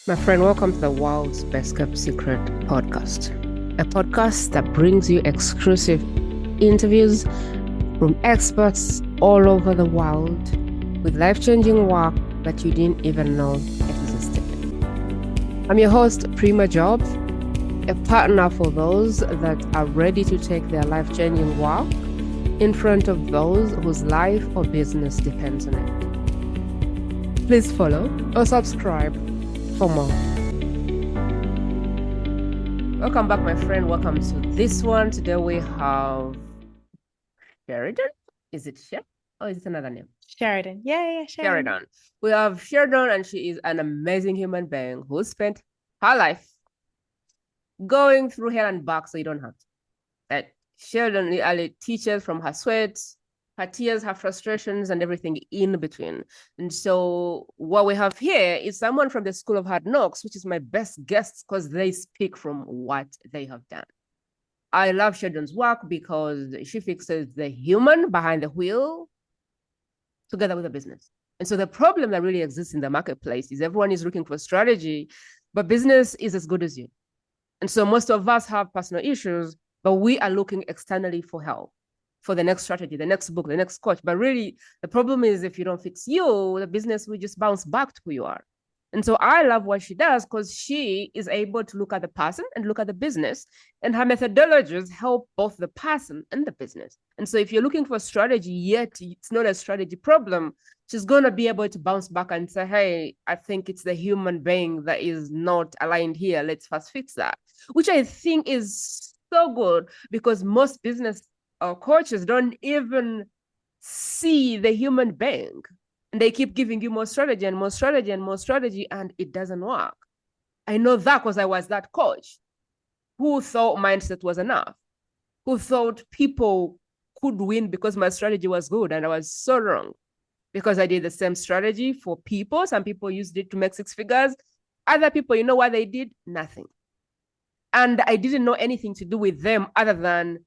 My friend, welcome to the world's best kept secret podcast, a podcast that brings you exclusive interviews from experts all over the world with life-changing work that you didn't even know existed. I'm your host, Prima Jobs, a partner for those that are ready to take their life-changing work in front of those whose life or business depends on it. Please follow or subscribe for more. Welcome back, my friend. Welcome to this one. Today we have Sheridan. Is it Shep or is it another name? Sheridan. Yeah, Sheridan. Sheridan. We have Sheridan, and she is an amazing human being who spent her life going through hell and back so you don't have to. That Sheridan really teaches from her sweat, her tears, her frustrations, and everything in between. And so what we have here is someone from the School of Hard Knocks, which is my best guest because they speak from what they have done. I love Sheridan's work because she fixes the human behind the wheel together with the business. And so the problem that really exists in the marketplace is everyone is looking for strategy, but business is as good as you. And so most of us have personal issues, but we are looking externally for help, for the next strategy, the next book, the next coach. But really, the problem is if you don't fix you, the business will just bounce back to who you are. And so I love what she does because she is able to look at the person and look at the business, and her methodologies help both the person and the business. And so if you're looking for strategy, yet it's not a strategy problem, she's going to be able to bounce back and say, hey, I think it's the human being that is not aligned here. Let's first fix that, which I think is so good because most business coaches don't even see the human being. And they keep giving you more strategy and more strategy and more strategy, and it doesn't work. I know that because I was that coach who thought mindset was enough, who thought people could win because my strategy was good, and I was so wrong because I did the same strategy for people. Some people used it to make six figures. Other people, you know what they did? Nothing. And I didn't know anything to do with them other than,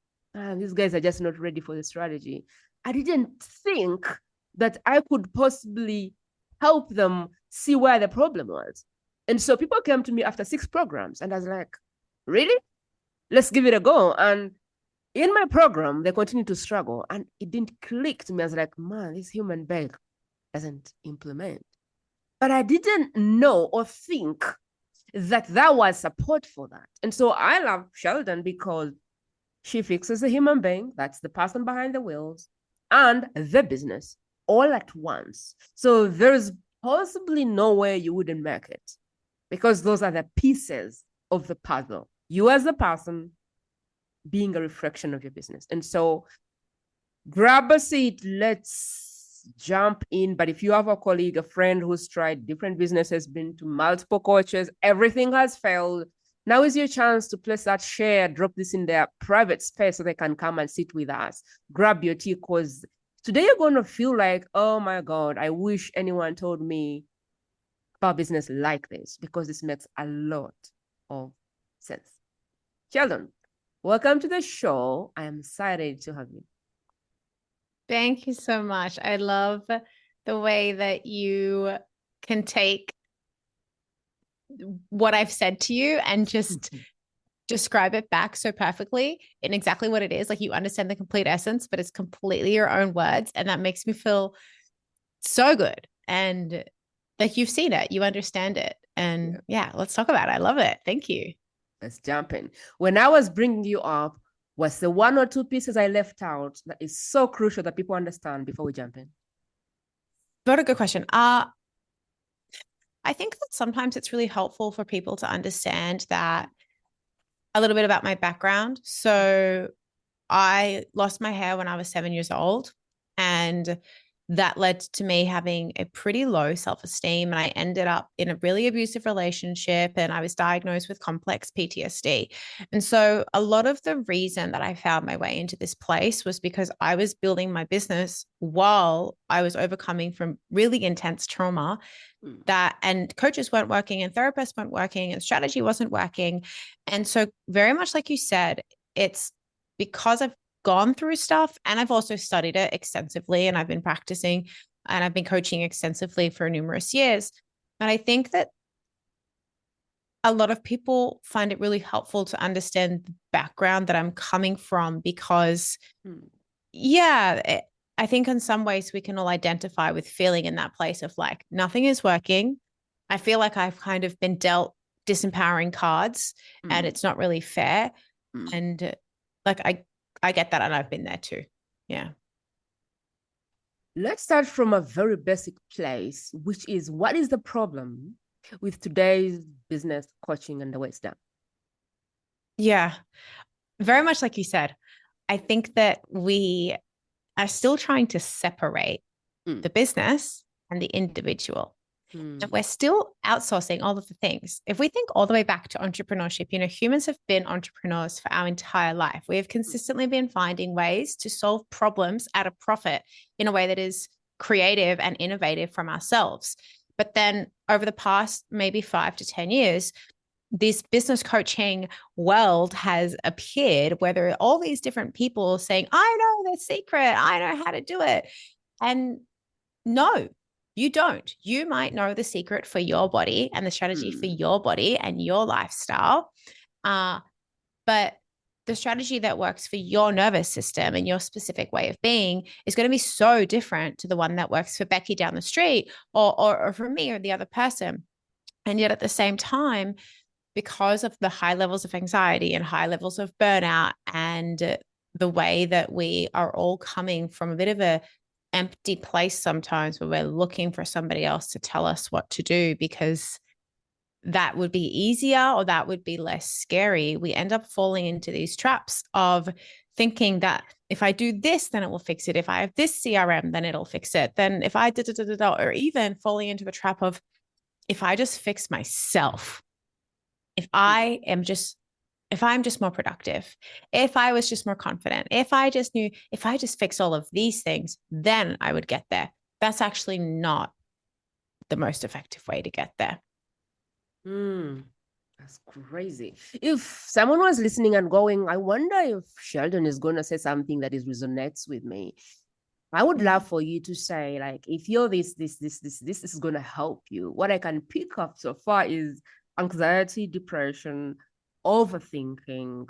these guys are just not ready for the strategy. I didn't think that I could possibly help them see where the problem was. And so people came to me after 6 programs, and I was like, really? Let's give it a go. And in my program, they continued to struggle, and it didn't click to me. I was like, man, this human being doesn't implement. But I didn't know or think that there was support for that. And so I love Sheridan because she fixes the human being, that's the person behind the wheels, and the business all at once. So there's possibly no way you wouldn't make it because those are the pieces of the puzzle. You as a person being a reflection of your business. And so grab a seat, let's jump in. But if you have a colleague, a friend who's tried different businesses, been to multiple coaches, everything has failed, now is your chance to place that share, drop this in their private space so they can come and sit with us. Grab your tea because today you're going to feel like, oh my God, I wish anyone told me about business like this because this makes a lot of sense. Sheldon, welcome to the show. I am excited to have you. Thank you so much. I love the way that you can take what I've said to you and just describe it back so perfectly in exactly what it is. Like you understand the complete essence, but it's completely your own words. And that makes me feel so good. And like you've seen it, you understand it. And yeah, let's talk about it. I love it. Thank you. Let's jump in. When I was bringing you up, was the 1 or 2 pieces I left out that is so crucial that people understand before we jump in? What a good question. I think that sometimes it's really helpful for people to understand that a little bit about my background. So I lost my hair when I was 7 years old, and that led to me having a pretty low self-esteem. And I ended up in a really abusive relationship, and I was diagnosed with complex PTSD. And so a lot of the reason that I found my way into this place was because I was building my business while I was overcoming from really intense trauma and coaches weren't working and therapists weren't working and strategy wasn't working. And so very much like you said, it's because I've gone through stuff and I've also studied it extensively and I've been practicing and I've been coaching extensively for numerous years. And I think that a lot of people find it really helpful to understand the background that I'm coming from because, I think in some ways we can all identify with feeling in that place of like, nothing is working. I feel like I've kind of been dealt disempowering cards and it's not really fair. And like, I get that. And I've been there too. Yeah. Let's start from a very basic place, which is what is the problem with today's business coaching and the way it's done? Yeah. Very much like you said, I think that we are still trying to separate the business and the individual. And we're still outsourcing all of the things. If we think all the way back to entrepreneurship, humans have been entrepreneurs for our entire life. We have consistently been finding ways to solve problems at a profit in a way that is creative and innovative from ourselves. But then over the past maybe 5 to 10 years, this business coaching world has appeared where there are all these different people saying, I know the secret, I know how to do it. And no, you don't. You might know the secret for your body and the strategy for your body and your lifestyle. But the strategy that works for your nervous system and your specific way of being is going to be so different to the one that works for Becky down the street or for me or the other person. And yet at the same time, because of the high levels of anxiety and high levels of burnout and the way that we are all coming from a bit of a empty place sometimes where we're looking for somebody else to tell us what to do because that would be easier or that would be less scary, we end up falling into these traps of thinking that if I do this, then it will fix it. If I have this CRM, then it'll fix it. Then if I or even falling into the trap of if I just fix myself, if I'm just more productive, if I was just more confident, if I just knew, if I just fix all of these things, then I would get there. That's actually not the most effective way to get there. That's crazy. If someone was listening and going, I wonder if Sheldon is going to say something that resonates with me, I would love for you to say, like, if you're this is going to help you. What I can pick up so far is anxiety, depression, overthinking.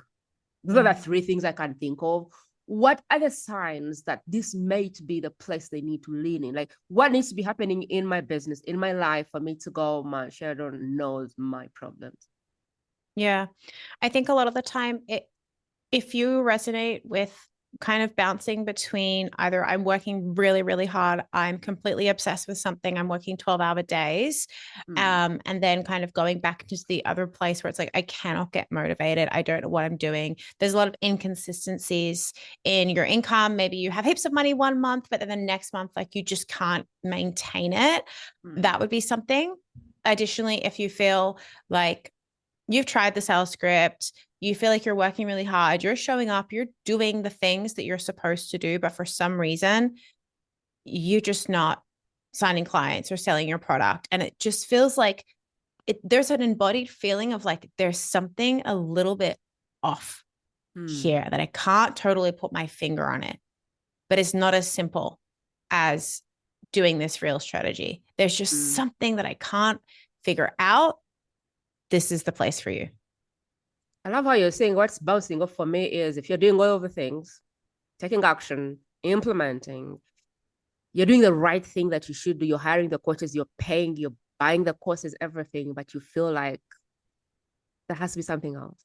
Those are the 3 things I can think of. What are the signs that this might be the place they need to lean in? Like, what needs to be happening in my business, in my life for me to go, my Sheldon knows my problems? Yeah. I think a lot of the time, if you resonate with kind of bouncing between either I'm working really, really hard, I'm completely obsessed with something, I'm working 12-hour days, and then kind of going back to the other place where it's like, I cannot get motivated. I don't know what I'm doing. There's a lot of inconsistencies in your income. Maybe you have heaps of money one month, but then the next month, like you just can't maintain it. That would be something. Additionally, if you feel like you've tried the sales script, you feel like you're working really hard, you're showing up, you're doing the things that you're supposed to do, but for some reason, you're just not signing clients or selling your product. And it just feels like there's an embodied feeling of like, there's something a little bit off here that I can't totally put my finger on it, but it's not as simple as doing this real strategy. There's just something that I can't figure out. This is the place for you. I love how you're saying what's bouncing off for me is if you're doing all of the things, taking action, implementing, you're doing the right thing that you should do. You're hiring the coaches, you're paying, you're buying the courses, everything, but you feel like there has to be something else.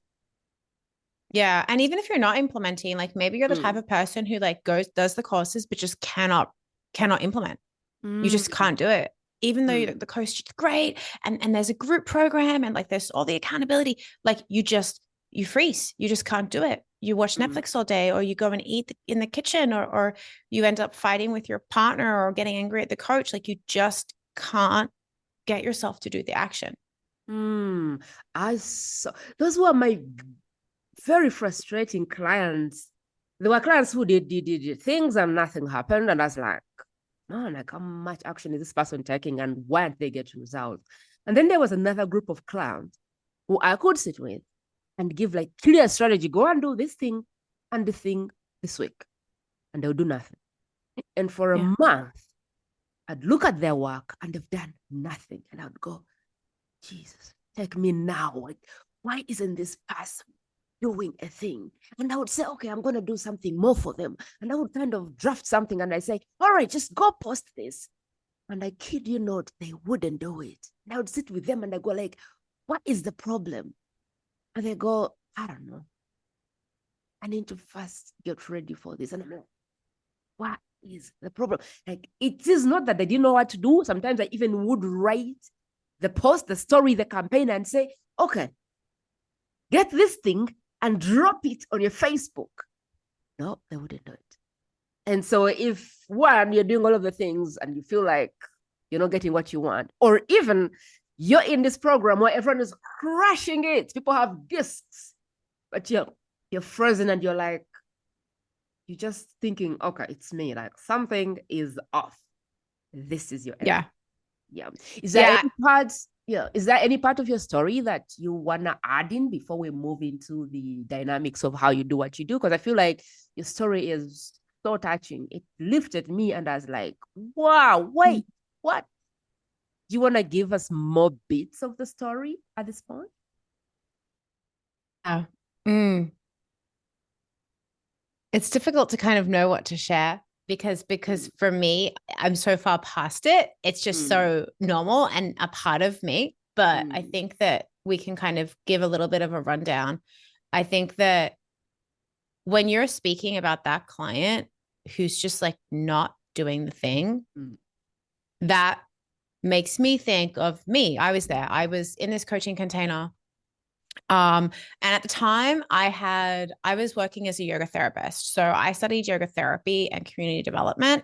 Yeah. And even if you're not implementing, like maybe you're the type of person who like does the courses, but just cannot implement. You just can't do it. Even though the coach is great and there's a group program and like there's all the accountability, like you freeze. You just can't do it. You watch Netflix all day, or you go and eat in the kitchen, or you end up fighting with your partner or getting angry at the coach. Like you just can't get yourself to do the action. I saw those were my very frustrating clients. There were clients who did things and nothing happened. And I was like, man, like how much action is this person taking and why aren't they getting results? And then there was another group of clients who I could sit with and give like clear strategy, go and do this thing and the thing this week. And they'll do nothing. And for a month, I'd look at their work and they've done nothing. And I'd go, Jesus, take me now. Like, why isn't this person doing a thing? And I would say, okay, I'm going to do something more for them. And I would kind of draft something and I say, all right, just go post this. And I kid you not, they wouldn't do it. And I would sit with them and I go like, what is the problem? And they go, I don't know. I need to first get ready for this. And I'm like, what is the problem? Like, it is not that they didn't know what to do. Sometimes I even would write the post, the story, the campaign, and say, okay, get this thing and drop it on your Facebook. No, they wouldn't do it. And so if one, you're doing all of the things and you feel like you're not getting what you want, or even you're in this program where everyone is crushing it, people have discs, but you're frozen and you're like, you're just thinking, okay, it's me, like something is off. This is your area. Yeah. Is there any part of your story that you wanna add in before we move into the dynamics of how you do what you do? Because I feel like your story is so touching. It lifted me and I was like, wow, wait, what? Do you want to give us more bits of the story at this point? It's difficult to kind of know what to share because for me, I'm so far past it. It's just so normal and a part of me. But I think that we can kind of give a little bit of a rundown. I think that when you're speaking about that client who's just like not doing the thing, that makes me think of me. I was there. I was in this coaching container. And at the time I was working as a yoga therapist. So I studied yoga therapy and community development.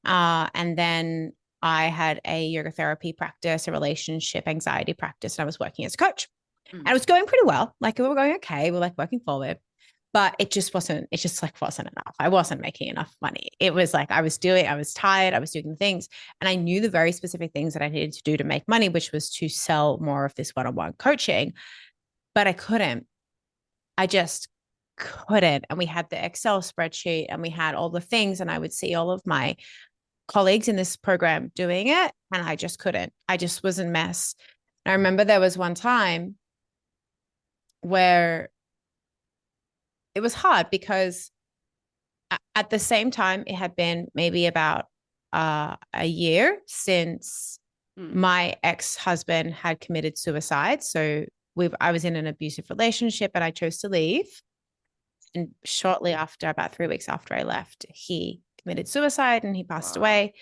And then I had a yoga therapy practice, a relationship anxiety practice, and I was working as a coach. And it was going pretty well. Like we were going okay. We were like working forward. But it just wasn't enough. I wasn't making enough money. It was like I was tired, I was doing the things. And I knew the very specific things that I needed to do to make money, which was to sell more of this one-on-one coaching. But I couldn't. I just couldn't. And we had the Excel spreadsheet and we had all the things. And I would see all of my colleagues in this program doing it. And I just couldn't. I just was a mess. And I remember there was one time where it was hard because at the same time, it had been maybe about a year since my ex-husband had committed suicide. So I was in an abusive relationship and I chose to leave. And shortly after, about 3 weeks after I left, he committed suicide and he passed away.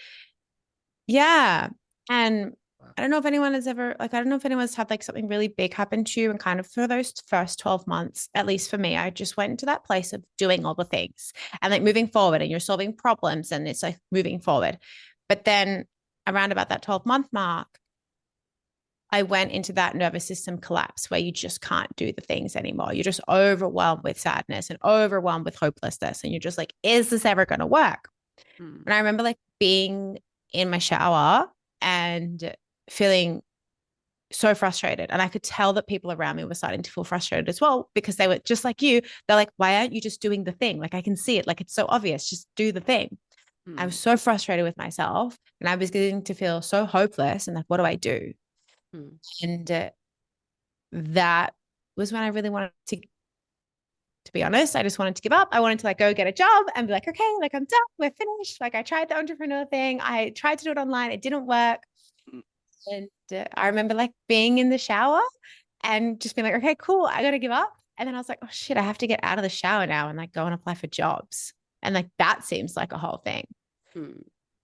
Yeah. And I don't know if anyone has ever, I don't know if anyone's had like something really big happen to you. And kind of for those first 12 months, at least for me, I just went into that place of doing all the things and like moving forward and you're solving problems and it's like moving forward. But then around about that 12-month mark, I went into that nervous system collapse where you just can't do the things anymore. You're just overwhelmed with sadness and overwhelmed with hopelessness. And you're just like, is this ever going to work? And I remember like being in my shower and feeling so frustrated. And I could tell that people around me were starting to feel frustrated as well because they were just like you. They're like, why aren't you just doing the thing? Like, I can see it. Like, it's so obvious. Just do the thing. I was so frustrated with myself and I was getting to feel so hopeless and like, what do I do? And that was when I really wanted to be honest, I just wanted to give up. I wanted to like go get a job and be like, okay, like I'm done, we're finished. Like I tried the entrepreneur thing. I tried to do it online. It didn't work. And I remember like being in the shower and just being like, okay, cool. I got to give up. And then I was like, oh shit, I have to get out of the shower now and like go and apply for jobs. And like, that seems like a whole thing.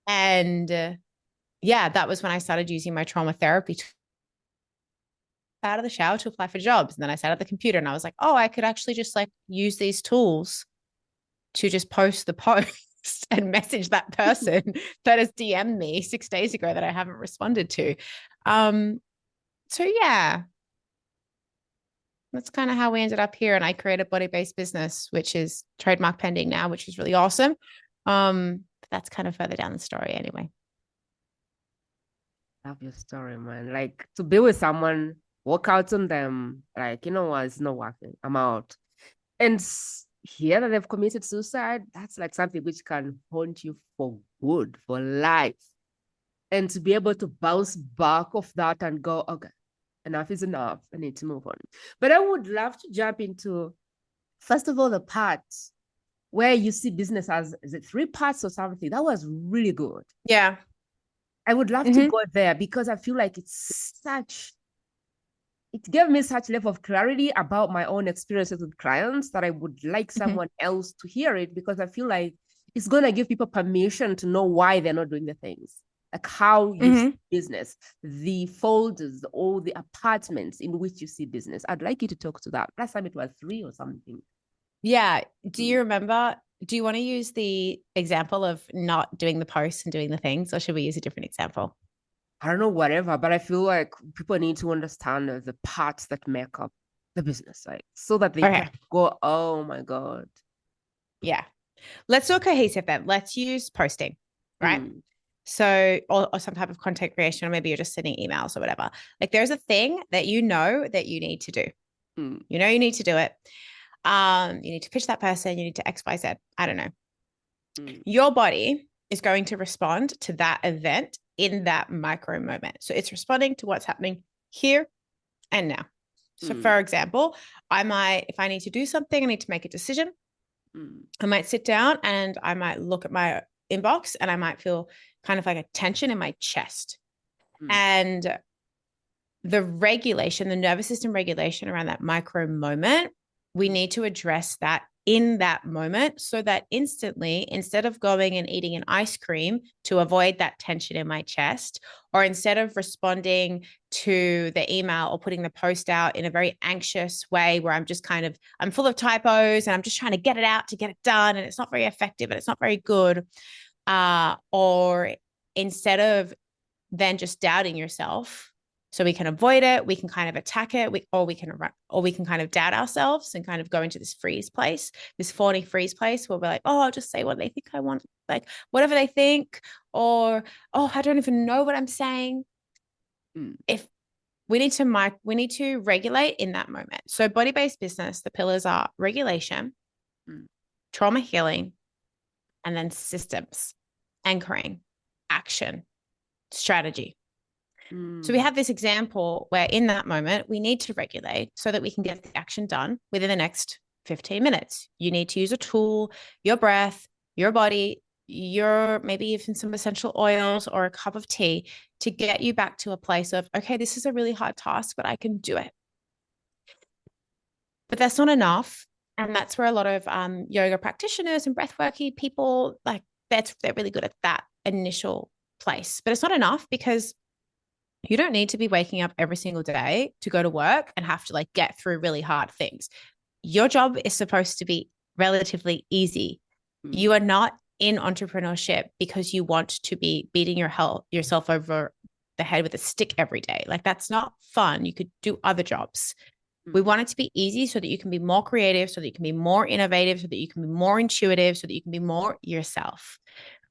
And yeah, that was when I started using my trauma therapy out of the shower to apply for jobs. And then I sat at the computer and I was like, oh, I could actually just like use these tools to just post the post and message that person that has DM'd me 6 days ago that I haven't responded to. So yeah, that's kind of how we ended up here. And I created a body-based business, which is trademark pending now, which is really awesome. But that's kind of further down the story anyway. Love your story, man. Like to be with someone, work out on them, like, you know what, it's not working. I'm out. And here that they've committed suicide, that's like something which can haunt you for good, for life. And to be able to bounce back off that and go, okay, enough is enough. I need to move on. But I would love to jump into, first of all, the part where you see business as, is it 3 parts or something? That was really good. Yeah. I would love to go there because I feel like it gave me such level of clarity about my own experiences with clients that I would like someone else to hear it, because I feel like it's going to give people permission to know why they're not doing the things. Like how you see business, the folders, all the apartments in which you see business. I'd like you to talk to that. Last time it was 3 or something. Yeah. Do you remember? Do you want to use the example of not doing the posts and doing the things, or should we use a different example? I don't know, whatever, but I feel like people need to understand the parts that make up the business, like, so that they can go, oh my God. Yeah. Let's do a cohesive then. Let's use posting, right? So, or some type of content creation, or maybe you're just sending emails or whatever. Like, there's a thing that you know that you need to do. You know you need to do it. You need to pitch that person. You need to X, Y, Z. I don't know. Your body is going to respond to that event in that micro moment. So it's responding to what's happening here and now. So for example, I might, if I need to do something, I need to make a decision. I might sit down and I might look at my inbox and I might feel kind of like a tension in my chest. And the regulation, the nervous system regulation around that micro moment, we need to address that in that moment, so that instantly, instead of going and eating an ice cream to avoid that tension in my chest, or instead of responding to the email or putting the post out in a very anxious way where I'm just kind of, I'm full of typos and I'm just trying to get it out to get it done, and it's not very effective and it's not very good. Or instead of then just doubting yourself, so we can avoid it, we can kind of attack it, or we can kind of doubt ourselves and kind of go into this freeze place, this fawny freeze place where we're like, oh, I'll just say what they think I want, like whatever they think, or oh, I don't even know what I'm saying. If we need to regulate in that moment. So body-based business, the pillars are regulation, trauma healing, and then systems, anchoring, action, strategy. So we have this example where in that moment, we need to regulate so that we can get the action done within the next 15 minutes. You need to use a tool, your breath, your body, your maybe even some essential oils or a cup of tea to get you back to a place of, okay, this is a really hard task, but I can do it. But that's not enough. And that's where a lot of yoga practitioners and breathworky people, like they're really good at that initial place. But it's not enough, because you don't need to be waking up every single day to go to work and have to like get through really hard things. Your job is supposed to be relatively easy. You are not in entrepreneurship because you want to be beating yourself over the head with a stick every day. Like, that's not fun. You could do other jobs. We want it to be easy so that you can be more creative, so that you can be more innovative, so that you can be more intuitive, so that you can be more yourself.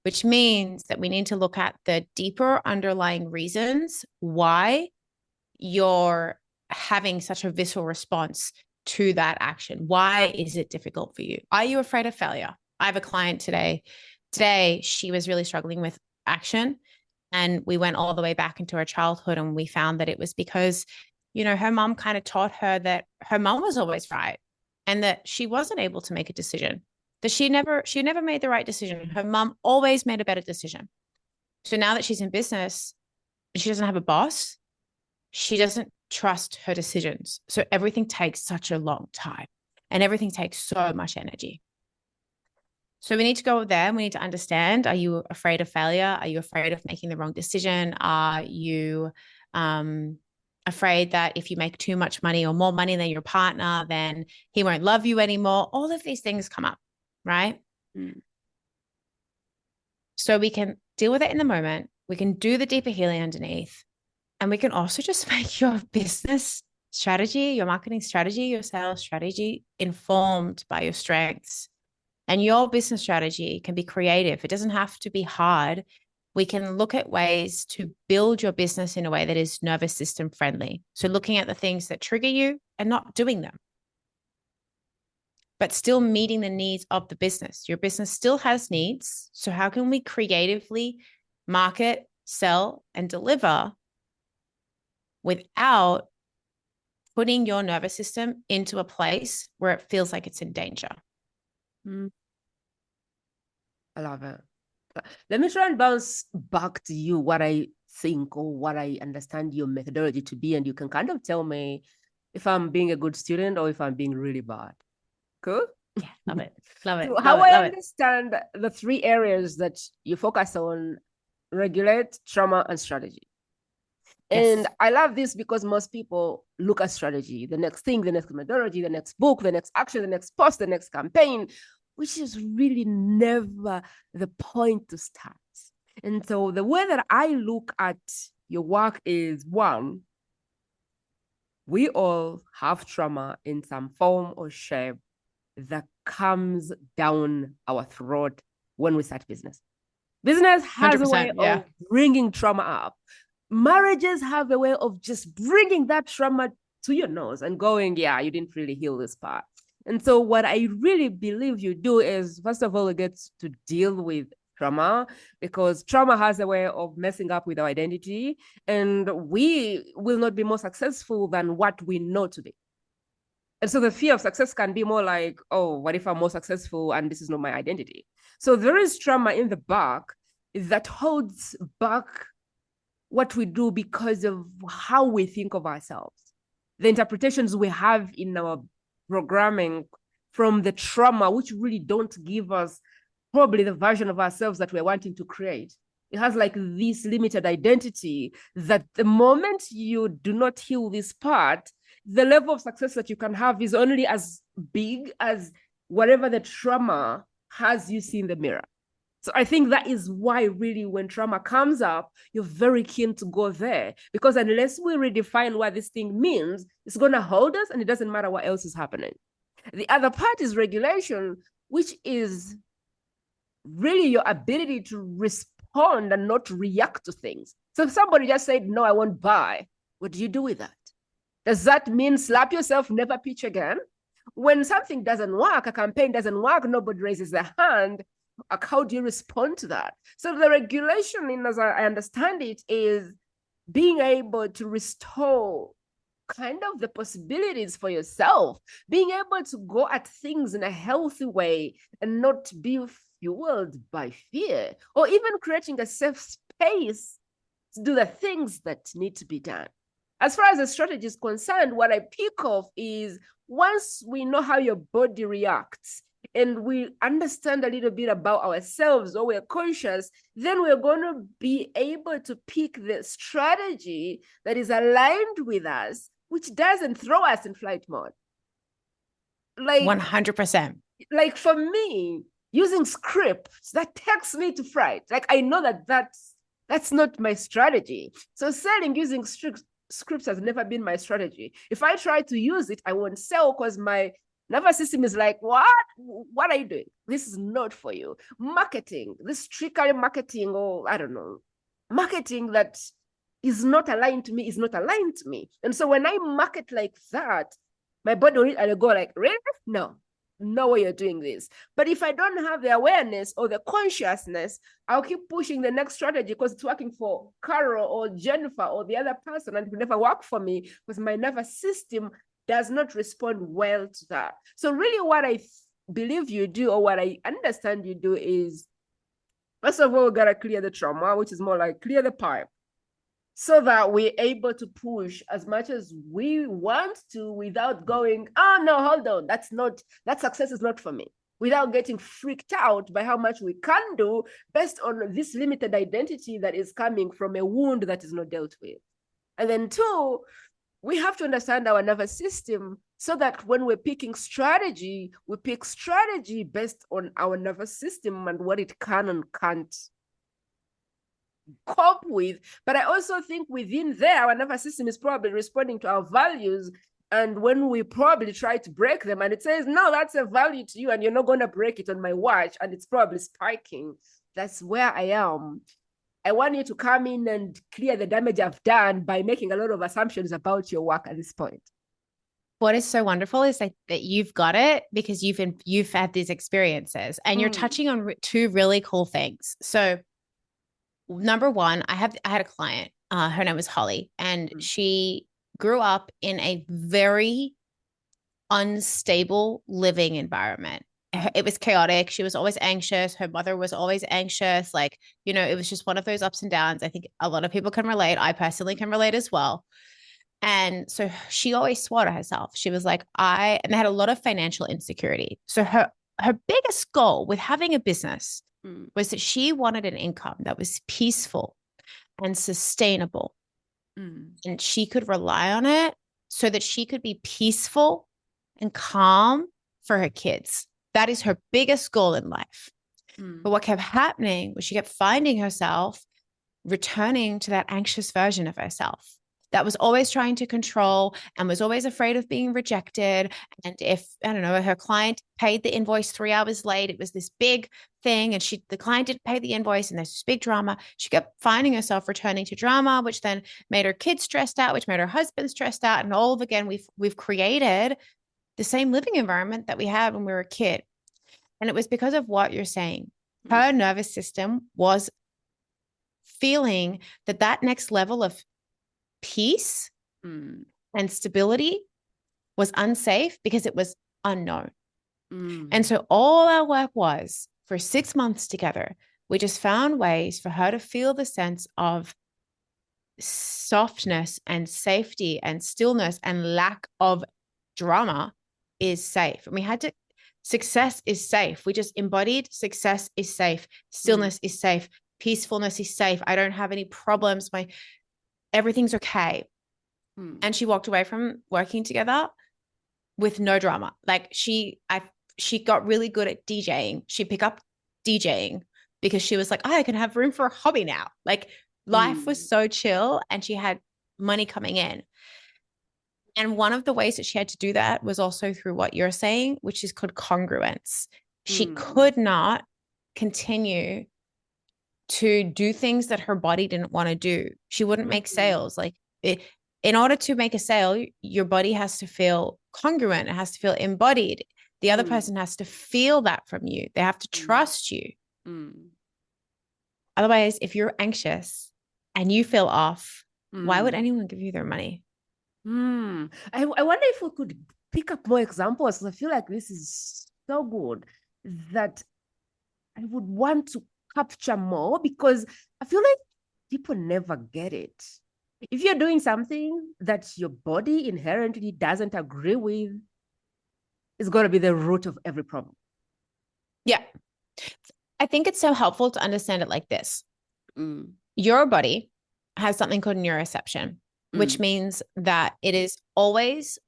Which means that we need to look at the deeper underlying reasons why you're having such a visceral response to that action. Why is it difficult for you? Are you afraid of failure? I have a client today. Today, she was really struggling with action. And we went all the way back into her childhood, and we found that it was because, you know, her mom kind of taught her that her mom was always right and that she wasn't able to make a decision. That she never made the right decision. Her mom always made a better decision. So now that she's in business, she doesn't have a boss. She doesn't trust her decisions. So everything takes such a long time and everything takes so much energy. So we need to go there and we need to understand, are you afraid of failure? Are you afraid of making the wrong decision? Are you afraid that if you make too much money or more money than your partner, then he won't love you anymore? All of these things come up. Right? So we can deal with it in the moment. We can do the deeper healing underneath. And we can also just make your business strategy, your marketing strategy, your sales strategy informed by your strengths. And your business strategy can be creative. It doesn't have to be hard. We can look at ways to build your business in a way that is nervous system friendly. So looking at the things that trigger you and not doing them, but still meeting the needs of the business. Your business still has needs. So how can we creatively market, sell, and deliver without putting your nervous system into a place where it feels like it's in danger. I love it. Let me try and bounce back to you what I think or what I understand your methodology to be, and you can kind of tell me if I'm being a good student or if I'm being really bad. Cool? Yeah, love it. Love it. So Love how it. I Love it. understand the 3 areas that you focus on: regulate, trauma, and strategy. And Yes. I love this because most people look at strategy, the next thing, the next methodology, the next book, the next action, the next post, the next campaign, which is really never the point to start. And so the way that I look at your work is, one, we all have trauma in some form or shape that comes down our throat when we start business. Business has a way 100%. Yeah. of bringing trauma up. Marriages have a way of just bringing that trauma to your nose and going, yeah, you didn't really heal this part. And so what I really believe you do is, first of all, get to deal with trauma, because trauma has a way of messing up with our identity, and we will not be more successful than what we know to be. And so the fear of success can be more like, oh, what if I'm more successful and this is not my identity? So there is trauma in the back that holds back what we do because of how we think of ourselves, the interpretations we have in our programming from the trauma, which really don't give us probably the version of ourselves that we're wanting to create. It has like this limited identity that the moment you do not heal this part, the level of success that you can have is only as big as whatever the trauma has you see in the mirror. So I think that is why really when trauma comes up, you're very keen to go there, because unless we redefine what this thing means, it's going to hold us and it doesn't matter what else is happening. The other part is regulation, which is really your ability to respond and not react to things. So if somebody just said, no, I won't buy, what do you do with that? Does that mean slap yourself, never pitch again? When something doesn't work, a campaign doesn't work, nobody raises their hand, how do you respond to that? So the regulation, as I understand it, is being able to restore kind of the possibilities for yourself, being able to go at things in a healthy way and not be fueled by fear, or even creating a safe space to do the things that need to be done. As far as the strategy is concerned, what I pick off is, once we know how your body reacts and we understand a little bit about ourselves, or we're conscious, then we're going to be able to pick the strategy that is aligned with us, which doesn't throw us in flight mode. Like 100%. Like for me, using scripts, that takes me to fright. Like I know that that's not my strategy. So selling using scripts has never been my strategy. If I try to use it, I won't sell because my nervous system is like, what are you doing? This is not for you. Marketing, this trickery marketing, or I don't know, marketing that is not aligned to me is not aligned to me. And so when I market like that, my body will go like, really? No way you're doing this. But if I don't have the awareness or the consciousness, I'll keep pushing the next strategy because it's working for Carol or Jennifer or the other person, and it will never work for me because my nervous system does not respond well to that. So really what I believe you do, or what I understand you do, is, first of all, we gotta clear the trauma, which is more like clear the pipe, so that we're able to push as much as we want to without going, oh no, hold on, that success is not for me, without getting freaked out by how much we can do based on this limited identity that is coming from a wound that is not dealt with. And then 2, we have to understand our nervous system, so that when we're picking strategy, we pick strategy based on our nervous system and what it can and can't cope with. But I also think within there, our nervous system is probably responding to our values. And when we probably try to break them and it says, no, that's a value to you and you're not going to break it on my watch, and it's probably spiking, that's where I am. I want you to come in and clear the damage I've done by making a lot of assumptions about your work at this point. What is so wonderful is that you've got it because you've had these experiences, and you're touching on 2 really cool things. So number 1, I had a client, her name was Holly, and she grew up in a very unstable living environment. It was chaotic. She was always anxious. Her mother was always anxious. Like, it was just one of those ups and downs. I think a lot of people can relate. I personally can relate as well. And so she always swore to herself. She was like, and they had a lot of financial insecurity. So her biggest goal with having a business was that she wanted an income that was peaceful and sustainable. And she could rely on it so that she could be peaceful and calm for her kids. That is her biggest goal in life. But what kept happening was she kept finding herself returning to that anxious version of herself that was always trying to control and was always afraid of being rejected. And if, I don't know, her client paid the invoice 3 hours late, it was this big thing, and the client didn't pay the invoice, and there's this big drama. She kept finding herself returning to drama, which then made her kids stressed out, which made her husband stressed out. And all of again, we've created the same living environment that we had when we were a kid. And it was because of what you're saying. Her nervous system was feeling that next level of peace and stability was unsafe because it was unknown. And so all our work was for 6 months together, we just found ways for her to feel the sense of softness and safety and stillness and lack of drama is safe. And we had to, success is safe. We just embodied success is safe. Stillness is safe. Peacefulness is safe. I don't have any problems. Everything's okay. And she walked away from working together with no drama. Like she got really good at DJing. She picked up DJing because she was like, I can have room for a hobby now. Like life was so chill and she had money coming in. And one of the ways that she had to do that was also through what you're saying, which is called congruence. She could not continue to do things that her body didn't want to do. She wouldn't make sales. Like in order to make a sale, your body has to feel congruent. It has to feel embodied. The other person has to feel that from you. They have to trust you. Otherwise, if you're anxious and you feel off, why would anyone give you their money? I wonder if we could pick up more examples. I feel like this is so good that I would want to capture more, because I feel like people never get it. If you're doing something that your body inherently doesn't agree with, it's going to be the root of every problem. Yeah. I think it's so helpful to understand it like this. Your body has something called neuroception, which means that it is always,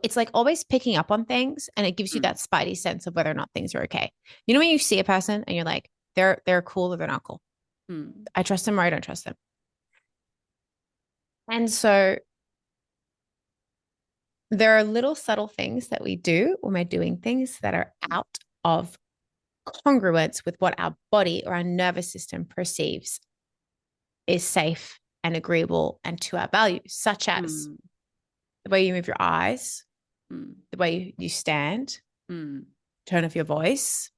it's like always picking up on things, and it gives you that spidey sense of whether or not things are okay. You know, when you see a person and you're like, they're cool or they're not cool. I trust them or I don't trust them. And so there are little subtle things that we do when we're doing things that are out of congruence with what our body or our nervous system perceives is safe and agreeable and to our values, such as the way you move your eyes, the way you stand, tone of your voice.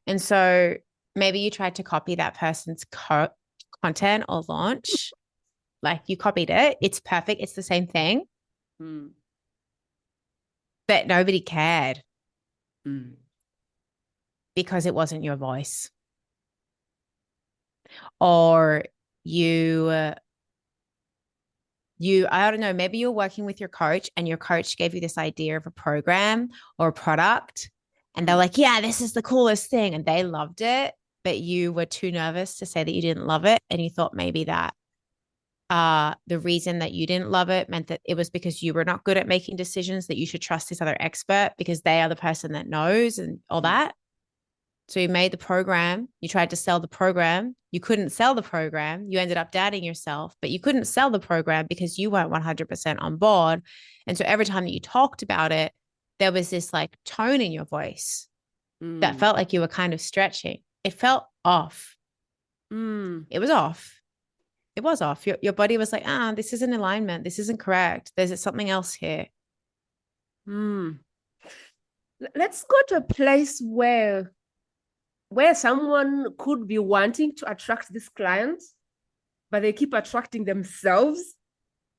And so maybe you tried to copy that person's content or launch. Like you copied it. It's perfect. It's the same thing. But nobody cared because it wasn't your voice. Or I don't know, maybe you're working with your coach and your coach gave you this idea of a program or a product and they're like, yeah, this is the coolest thing. And they loved it, but you were too nervous to say that you didn't love it. And you thought maybe that the reason that you didn't love it meant that it was because you were not good at making decisions, that you should trust this other expert because they are the person that knows and all that. So you made the program, you tried to sell the program, you couldn't sell the program, you ended up doubting yourself, but you couldn't sell the program because you weren't 100% on board. And so every time that you talked about it, there was this like tone in your voice that felt like you were kind of stretching. It felt off. It was off. It was off. Your body was like, this isn't alignment. This isn't correct. There's something else here. Let's go to a place where someone could be wanting to attract this client, but they keep attracting themselves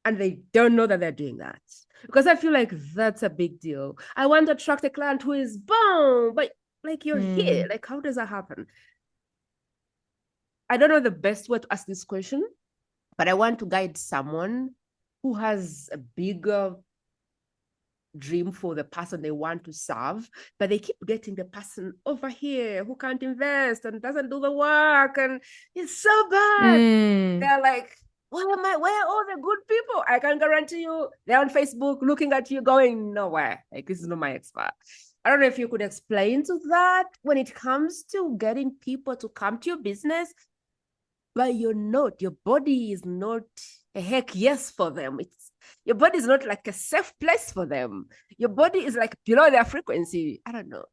and they don't know that they're doing that. Because I feel like that's a big deal. I want to attract a client who is boom, but like you're here. Like, how does that happen? I don't know the best way to ask this question, but I want to guide someone who has a bigger dream for the person they want to serve, but they keep getting the person over here who can't invest and doesn't do the work, and it's so bad. They're like, where are all the good people? I can guarantee you they're on Facebook looking at you going nowhere. Like, this is not my expert. I don't know if you could explain to that when it comes to getting people to come to your business, but your body is not a heck yes for them. Your body is not like a safe place for them. Your body is like below their frequency. I don't know.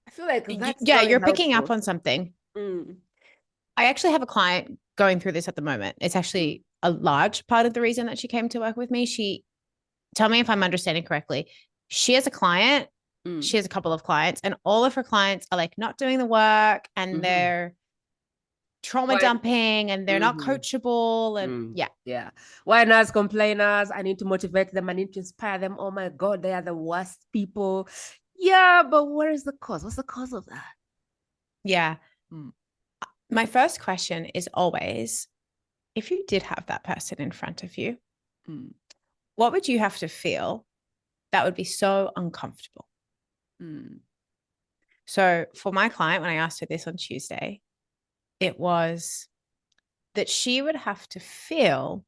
I feel like that's you're picking up on something. I actually have a client going through this at the moment. It's actually a large part of the reason that she came to work with me. Tell me if I'm understanding correctly. She has a client. She has a couple of clients, and all of her clients are like not doing the work, and they're trauma dumping, and they're not coachable, and whiners, complainers. I need to motivate them. I need to inspire them. Oh my God, they are the worst people. Yeah, but where is the cause? What's the cause of that? Yeah. My first question is always, if you did have that person in front of you, what would you have to feel that would be so uncomfortable? So for my client, when I asked her this on Tuesday, it was that she would have to feel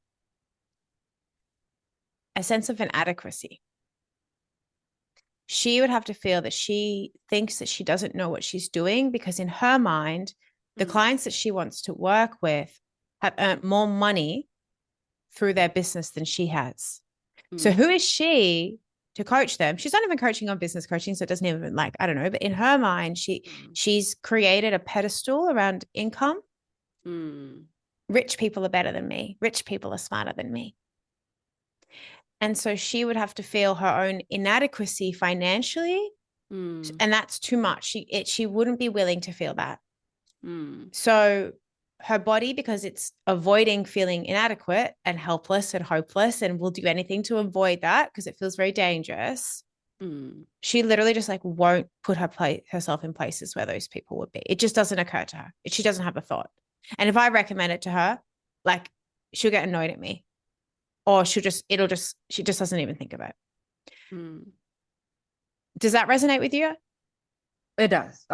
a sense of inadequacy. She would have to feel that she thinks that she doesn't know what she's doing, because in her mind, the clients that she wants to work with have earned more money through their business than she has. So who is she to coach them? She's not even coaching on business coaching, so it doesn't even, like, I don't know, but in her mind, she's created a pedestal around income. Rich people are better than me. Rich people are smarter than me. And so she would have to feel her own inadequacy financially, and that's too much. She wouldn't be willing to feel that. So her body, because it's avoiding feeling inadequate and helpless and hopeless, and will do anything to avoid that because it feels very dangerous. She literally just like won't put herself in places where those people would be. It just doesn't occur to her. She doesn't have a thought. And if I recommend it to her, like, she'll get annoyed at me, or she just doesn't even think about it. Does that resonate with you? It does.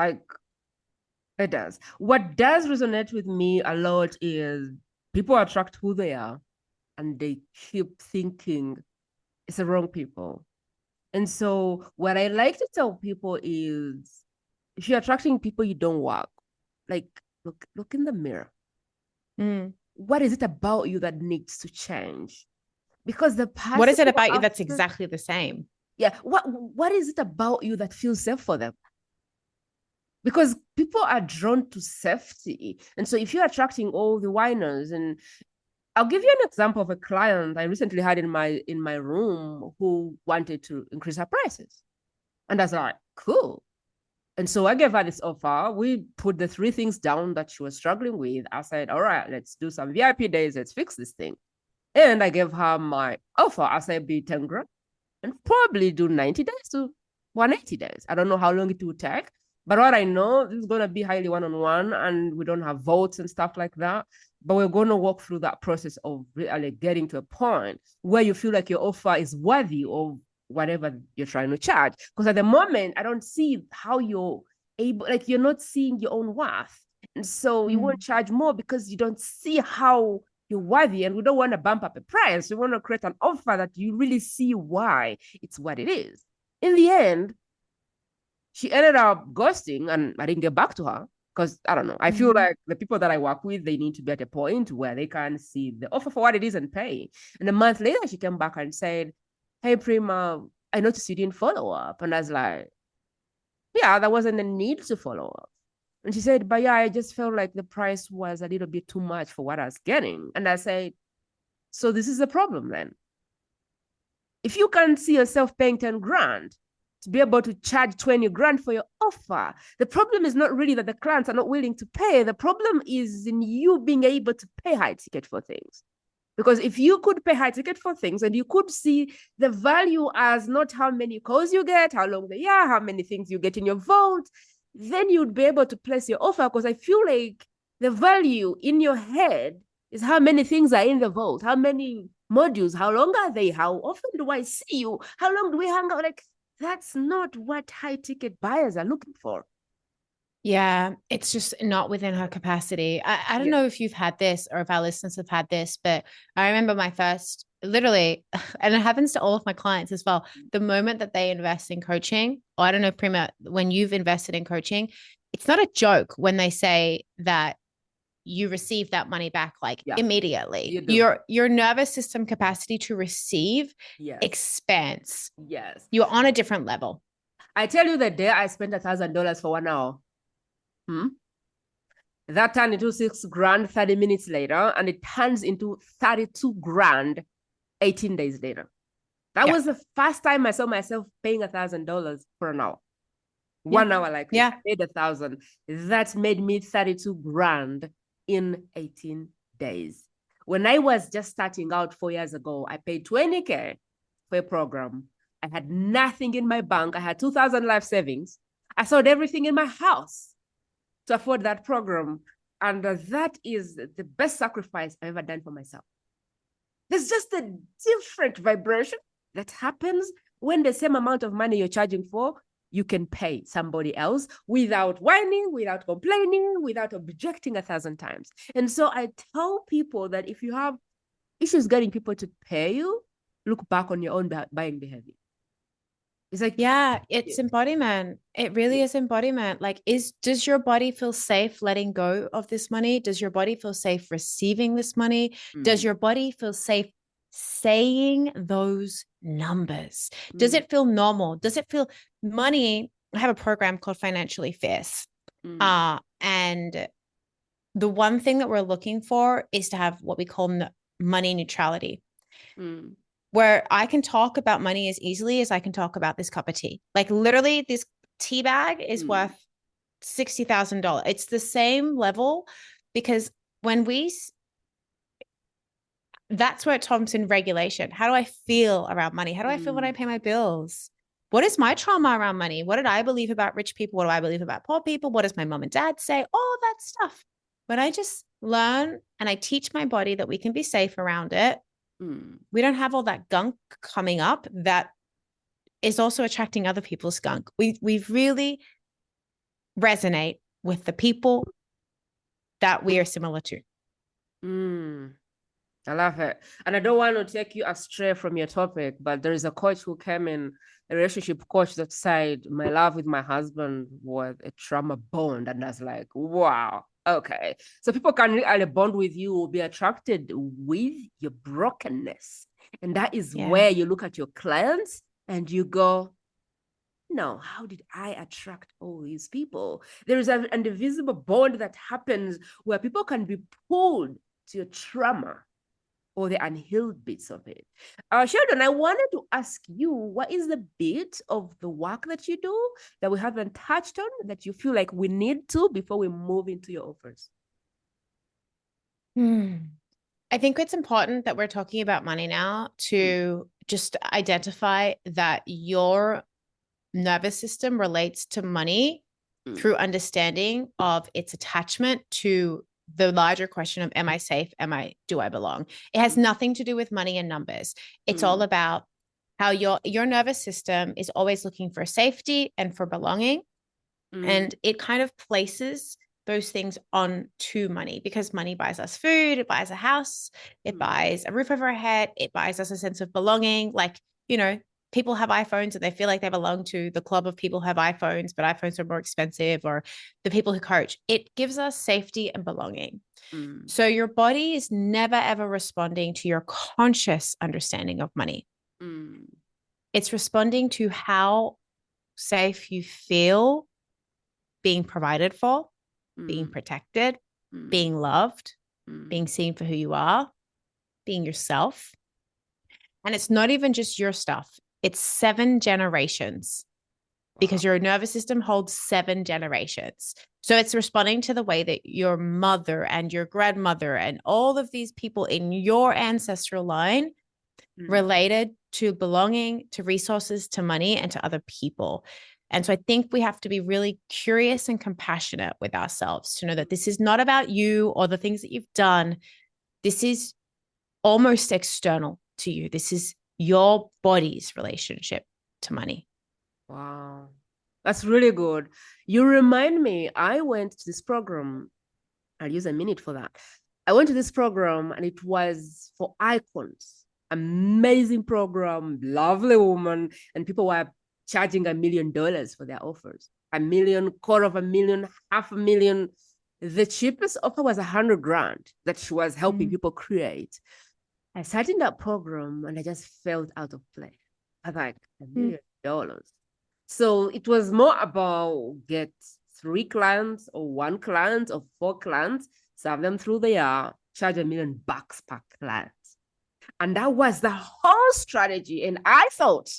It does. What does resonate with me a lot is people attract who they are, and they keep thinking it's the wrong people. And so what I like to tell people is, if you're attracting people you don't work, like, look in the mirror. What is it about you that needs to change? Because the person, what is it about you that's exactly the same? Yeah. What is it about you that feels safe for them? Because people are drawn to safety. And so if you're attracting all the whiners, and I'll give you an example of a client I recently had in my room who wanted to increase her prices. And I was like, cool. And so I gave her this offer. We put the 3 things down that she was struggling with. I said, all right, let's do some VIP days. Let's fix this thing. And I gave her my offer. I said, be 10 grand and probably do 90 days to 180 days. I don't know how long it will take, but what I know, this is going to be highly one-on-one, and we don't have votes and stuff like that. But we're going to walk through that process of really getting to a point where you feel like your offer is worthy of whatever you're trying to charge. Because at the moment, I don't see how you're able, like, you're not seeing your own worth. And so you won't charge more because you don't see how you're worthy, and we don't want to bump up a price. We want to create an offer that you really see why it's what it is. In the end, she ended up ghosting, and I didn't get back to her because, I don't know, I feel like the people that I work with, they need to be at a point where they can see the offer for what it is and pay. And a month later, she came back and said, hey, Prima, I noticed you didn't follow up. And I was like, yeah, there wasn't a need to follow up. And she said, but yeah, I just felt like the price was a little bit too much for what I was getting. And I said, so this is the problem then. If you can't see yourself paying 10 grand to be able to charge 20 grand for your offer, the problem is not really that the clients are not willing to pay. The problem is in you being able to pay high ticket for things. Because if you could pay high ticket for things and you could see the value as not how many calls you get, how long they are, how many things you get in your vault, then you'd be able to place your offer. Because I feel like the value in your head is how many things are in the vault, how many modules, how long are they, how often do I see you, how long do we hang out? Like, that's not what high ticket buyers are looking for. Yeah, it's just not within her capacity. I don't know if you've had this or if our listeners have had this, but I remember my first, literally, and it happens to all of my clients as well. The moment that they invest in coaching, or I don't know, Prima, when you've invested in coaching, it's not a joke when they say that you receive that money back like immediately. Your nervous system capacity to receive expands. Yes. You're on a different level. I tell you, the day I spent $1,000 for 1 hour, that turned into $6,000 30 minutes later, and it turns into $32,000 18 days later. That was the first time I saw myself paying $1,000 for an hour. 1 hour, like I paid $1,000. That made me $32,000 in 18 days. When I was just starting out 4 years ago, I paid $20K for a program. I had nothing in my bank. I had 2,000 life savings. I sold everything in my house to afford that program. And that is the best sacrifice I've ever done for myself. There's just a different vibration that happens when the same amount of money you're charging for, you can pay somebody else without whining, without complaining, without objecting 1,000 times. And so I tell people that if you have issues getting people to pay you, look back on your own buying behavior. It's like, it's embodiment. It really is embodiment. Like, does your body feel safe letting go of this money? Does your body feel safe receiving this money? Does your body feel safe saying those numbers? Does it feel normal? Does it feel money? I have a program called Financially Fierce. And the one thing that we're looking for is to have what we call money neutrality. Where I can talk about money as easily as I can talk about this cup of tea. Like, literally, this tea bag is worth $60,000. It's the same level, because that's where it comes in regulation. How do I feel around money? How do I feel when I pay my bills? What is my trauma around money? What did I believe about rich people? What do I believe about poor people? What does my mom and dad say? All that stuff. When I just learn and I teach my body that we can be safe around it, we don't have all that gunk coming up that is also attracting other people's gunk. We really resonate with the people that we are similar to. I love it. And I don't want to take you astray from your topic, but there is a coach who came in, a relationship coach, that said, my love with my husband was a trauma bond. And I was like, wow. Okay. So people can really bond with you, be attracted with your brokenness. And that is where you look at your clients and you go, no, how did I attract all these people? There is an invisible bond that happens where people can be pulled to your trauma or the unhealed bits of it. Sheridan, I wanted to ask you, what is the bit of the work that you do that we haven't touched on that you feel like we need to before we move into your offers? I think it's important that we're talking about money now to just identify that your nervous system relates to money through understanding of its attachment to the larger question of, am I safe? Do I belong? It has nothing to do with money and numbers. It's all about how your nervous system is always looking for safety and for belonging. And it kind of places those things on to money, because money buys us food, it buys a house, it buys a roof over our head, it buys us a sense of belonging. Like, people have iPhones and they feel like they belong to the club of people who have iPhones, but iPhones are more expensive, or the people who coach. It gives us safety and belonging. So your body is never, ever responding to your conscious understanding of money. It's responding to how safe you feel being provided for, being protected, being loved, being seen for who you are, being yourself. And it's not even just your stuff. It's 7 generations because your nervous system holds 7 generations. So it's responding to the way that your mother and your grandmother and all of these people in your ancestral line related to belonging, to resources, to money, and to other people. And so I think we have to be really curious and compassionate with ourselves to know that this is not about you or the things that you've done. This is almost external to you. This is your body's relationship to money. Wow. That's really good. You remind me, I went to this program. I'll use a minute for that. I went to this program and it was for icons. Amazing program, lovely woman, and people were charging $1 million for their offers. $1 million, $250,000, $500,000. The cheapest offer was $100,000 that she was helping people create. I sat in that program and I just felt out of place. I was like, $1 million. So it was more about get 3 clients or 1 client or 4 clients, serve them through the year, charge $1 million per client. And that was the whole strategy. And I thought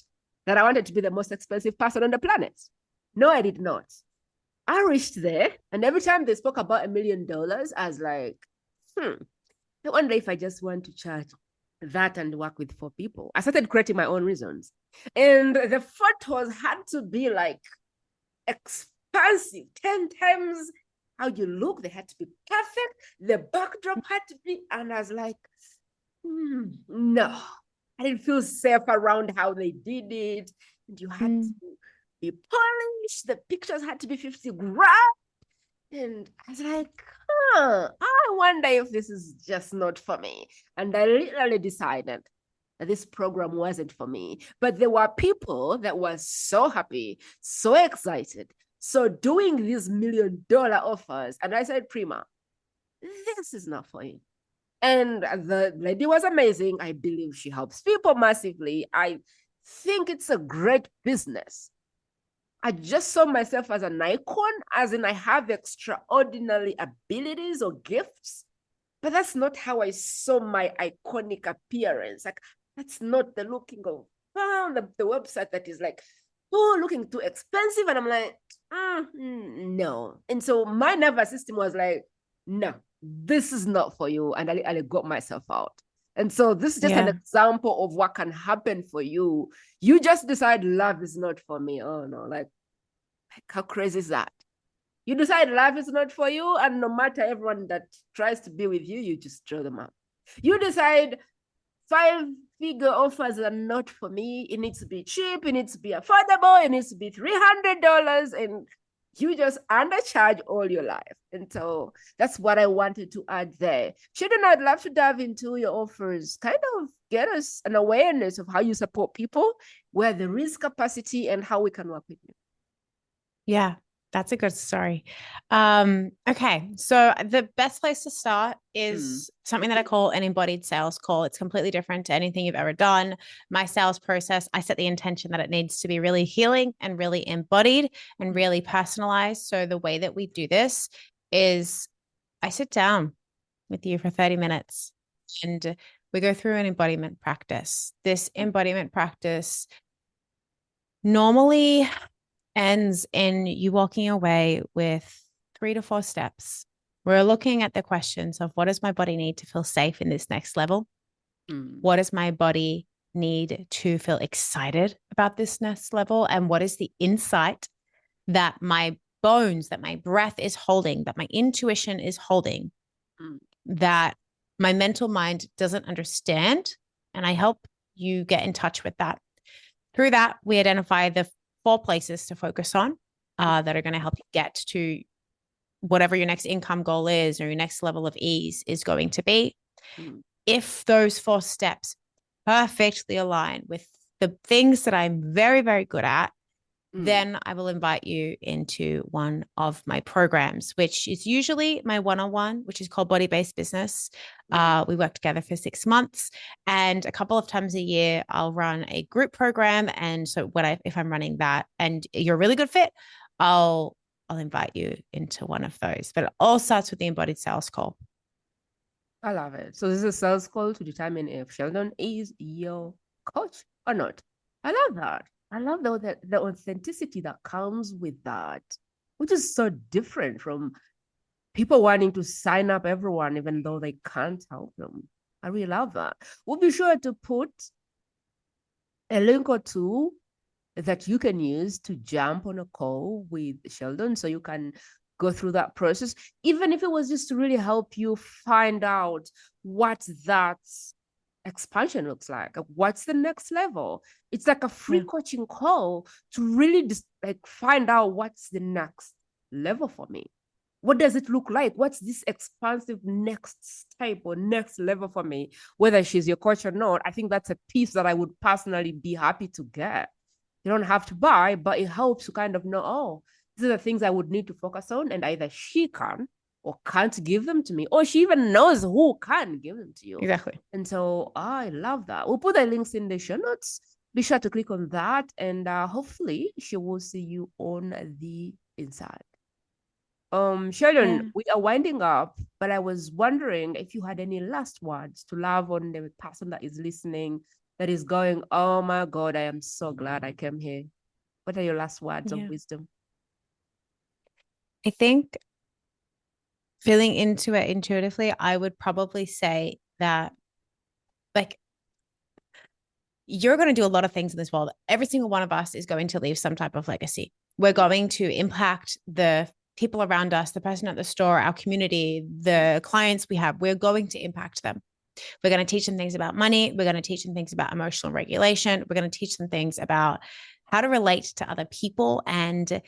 that I wanted to be the most expensive person on the planet. No, I did not. I reached there, and every time they spoke about $1 million, I was like, I wonder if I just want to charge that and work with 4 people. I started creating my own reasons. And the photos had to be like expansive, 10 times how you look. They had to be perfect. The backdrop had to be, and I was like, no, I didn't feel safe around how they did it. And you had to be polished. The pictures had to be 50 grand. And I was like, I wonder if this is just not for me. And I literally decided that this program wasn't for me. But there were people that were so happy, so excited, so doing these $1 million offers. And I said, Prima, this is not for you. And the lady was amazing. I believe she helps people massively. I think it's a great business. I just saw myself as an icon, as in I have extraordinary abilities or gifts, but that's not how I saw my iconic appearance. Like, that's not the looking of the website that is like, looking too expensive. And I'm like, no. And so my nervous system was like, no, this is not for you. And I got myself out. And so this is just an example of what can happen for you. You just decide love is not for me. Oh no, like how crazy is that? You decide love is not for you, and no matter everyone that tries to be with you, you just throw them out. You decide 5-figure offers are not for me. It needs to be cheap. It needs to be affordable. It needs to be $300. And you just undercharge all your life. And so that's what I wanted to add there. Sheridan, I'd love to dive into your offers, kind of get us an awareness of how you support people, where there is capacity, and how we can work with you. Yeah, that's a good story. Okay, so the best place to start is something that I call an embodied sales call. It's completely different to anything you've ever done. My sales process, I set the intention that it needs to be really healing and really embodied and really personalized. So the way that we do this is I sit down with you for 30 minutes and we go through an embodiment practice. This embodiment practice normally ends in you walking away with 3 to 4 steps. We're looking at the questions of what does my body need to feel safe in this next level? What does my body need to feel excited about this next level? And what is the insight that my bones, that my breath is holding, that my intuition is holding, that my mental mind doesn't understand? And I help you get in touch with that. Through that, we identify the 4 places to focus on that are going to help you get to whatever your next income goal is or your next level of ease is going to be. If those 4 steps perfectly align with the things that I'm very, very good at, then I will invite you into one of my programs, which is usually my one-on-one, which is called Body-Based Business. We work together for 6 months, and a couple of times a year, I'll run a group program. And so if I'm running that and you're a really good fit, I'll invite you into one of those. But it all starts with the embodied sales call. I love it. So this is a sales call to determine if Sheldon is your coach or not. I love that. I love the authenticity that comes with that, which is so different from people wanting to sign up everyone, even though they can't help them. I really love that. We'll be sure to put a link or two that you can use to jump on a call with Sheldon so you can go through that process, even if it was just to really help you find out what that expansion looks like. What's the next level? It's like a free coaching call to really just like find out what's the next level for me. What does it look like? What's this expansive next step or next level for me? Whether she's your coach or not, I think that's a piece that I would personally be happy to get. You don't have to buy, but it helps to kind of know, oh, these are the things I would need to focus on, and either she can or can't give them to me, or she even knows who can give them to you. Exactly. And so I love that. We'll put the links in the show notes. Be sure to click on that, and hopefully she will see you on the inside. Sheridan, we are winding up, but I was wondering if you had any last words to love on the person that is listening, that is going, oh my God, I am so glad I came here. What are your last words of wisdom? I think feeling into it intuitively, I would probably say that, like, you're going to do a lot of things in this world. Every single one of us is going to leave some type of legacy. We're going to impact the people around us, the person at the store, our community, the clients we have. We're going to impact them. We're going to teach them things about money. We're going to teach them things about emotional regulation. We're going to teach them things about how to relate to other people. And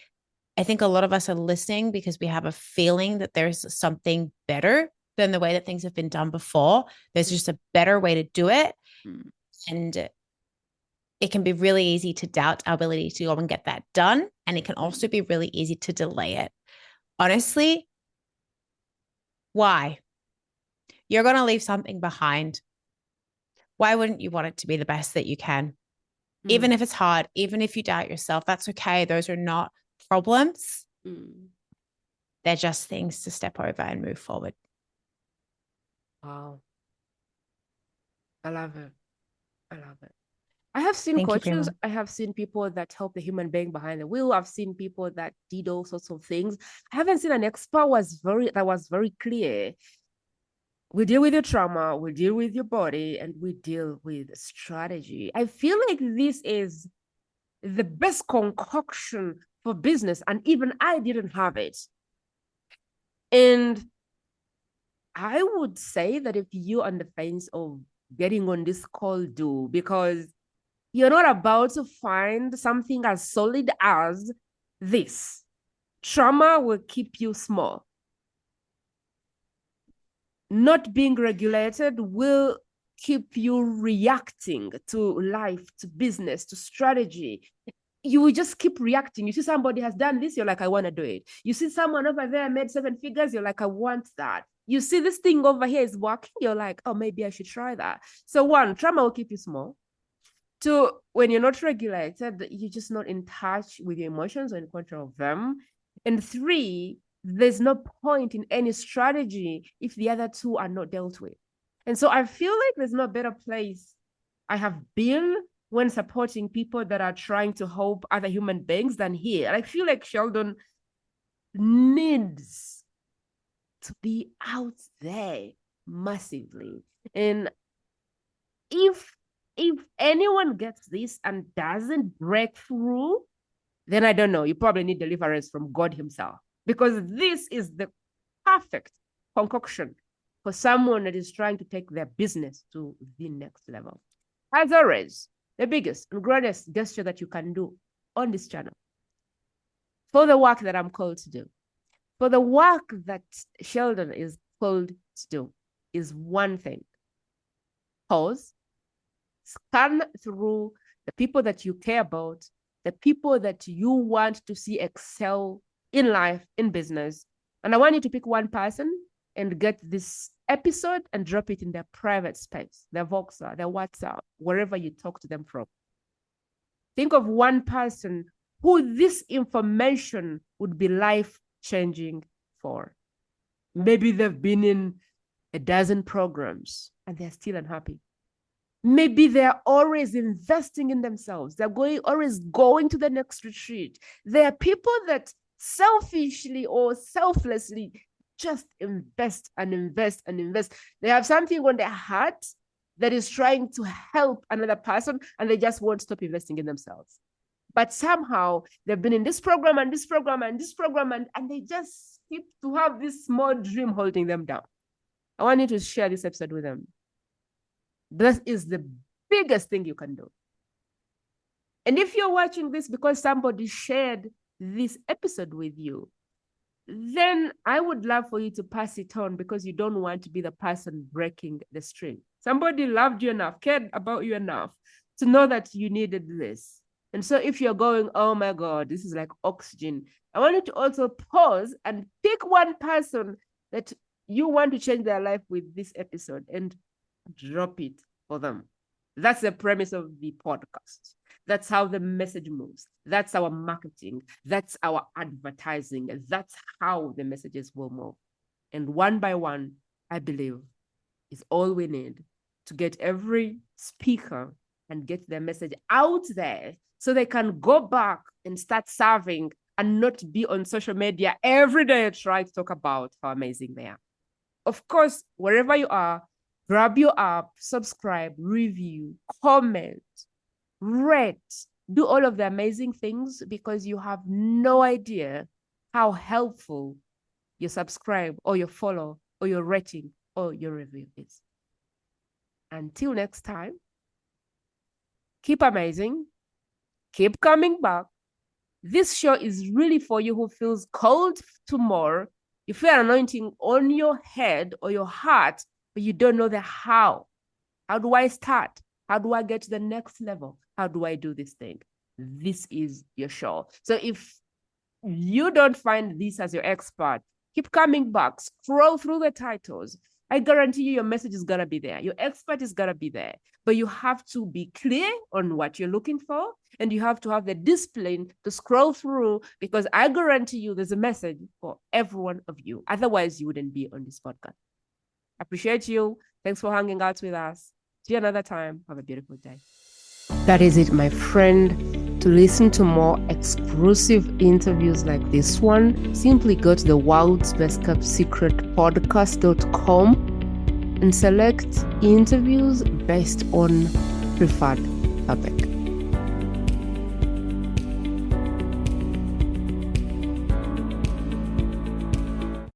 I think a lot of us are listening because we have a feeling that there's something better than the way that things have been done before. There's just a better way to do it. And it can be really easy to doubt our ability to go and get that done. And it can also be really easy to delay it. Honestly, why? You're going to leave something behind. Why wouldn't you want it to be the best that you can? Even if it's hard, even if you doubt yourself, that's okay. Those are not problems. They're just things to step over and move forward. Wow. I love it. I love it. I have seen coaches. I have seen people that help the human being behind the wheel. I've seen people that did all sorts of things. I haven't seen an expert that was very clear. We deal with your trauma, we deal with your body, and we deal with strategy. I feel like this is the best concoction for business, and even I didn't have it. And I would say that if you're on the fence of getting on this call, do, because you're not about to find something as solid as this. Trauma will keep you small. Not being regulated will keep you reacting to life, to business, to strategy. You will just keep reacting. You see somebody has done this, you're like, I want to do it. You see someone over there made 7 figures, you're like, I want that. You see this thing over here is working, you're like, oh, maybe I should try that. So 1, trauma will keep you small. 2, when you're not regulated, you're just not in touch with your emotions or in control of them. And 3, there's no point in any strategy if the other 2 are not dealt with. And so I feel like there's no better place I have been when supporting people that are trying to help other human beings than here. I feel like Sheldon needs to be out there massively. And if anyone gets this and doesn't break through, then I don't know, you probably need deliverance from God himself, because this is the perfect concoction for someone that is trying to take their business to the next level. As always, the biggest and greatest gesture that you can do on this channel for the work that I'm called to do, for the work that Sheldon is called to do, is one thing. Pause, scan through the people that you care about, the people that you want to see excel in life, in business. And I want you to pick one person and get this episode and drop it in their private space, their Voxer, their WhatsApp, wherever you talk to them from. Think of one person who this information would be life-changing for. Maybe they've been in a dozen programs and they're still unhappy. Maybe they're always investing in themselves. They're always going to the next retreat. There are people that selfishly or selflessly just invest and invest and invest. They have something on their heart that is trying to help another person, and they just won't stop investing in themselves. But somehow they've been in this program and this program and this program, and they just keep to have this small dream holding them down. I want you to share this episode with them. This is the biggest thing you can do. And if you're watching this because somebody shared this episode with you, then I would love for you to pass it on, because you don't want to be the person breaking the string. Somebody loved you enough, cared about you enough to know that you needed this. And so if you're going, oh my God, this is like oxygen, I want you to also pause and pick one person that you want to change their life with this episode and drop it for them. That's the premise of the podcast. That's how the message moves. That's our marketing. That's our advertising. That's how the messages will move. And one by one, I believe, is all we need to get every speaker and get their message out there so they can go back and start serving and not be on social media every day trying to talk about how amazing they are. Of course, wherever you are, grab your app, subscribe, review, comment, rate, do all of the amazing things, because you have no idea how helpful your subscribe or your follow or your rating or your review is. Until next time, keep amazing, keep coming back. This show is really for you who feels called to more. You feel an anointing on your head or your heart, but you don't know the how. How do I start? How do I get to the next level? How do I do this thing? This is your show. So if you don't find this as your expert, keep coming back, scroll through the titles. I guarantee you your message is going to be there. Your expert is going to be there. But you have to be clear on what you're looking for, and you have to have the discipline to scroll through, because I guarantee you there's a message for every one of you. Otherwise, you wouldn't be on this podcast. Appreciate you. Thanks for hanging out with us. See you another time. Have a beautiful day. That is it, my friend. To listen to more exclusive interviews like this one, simply go to the World's Best Kept Secret podcast.com and select interviews based on preferred topic.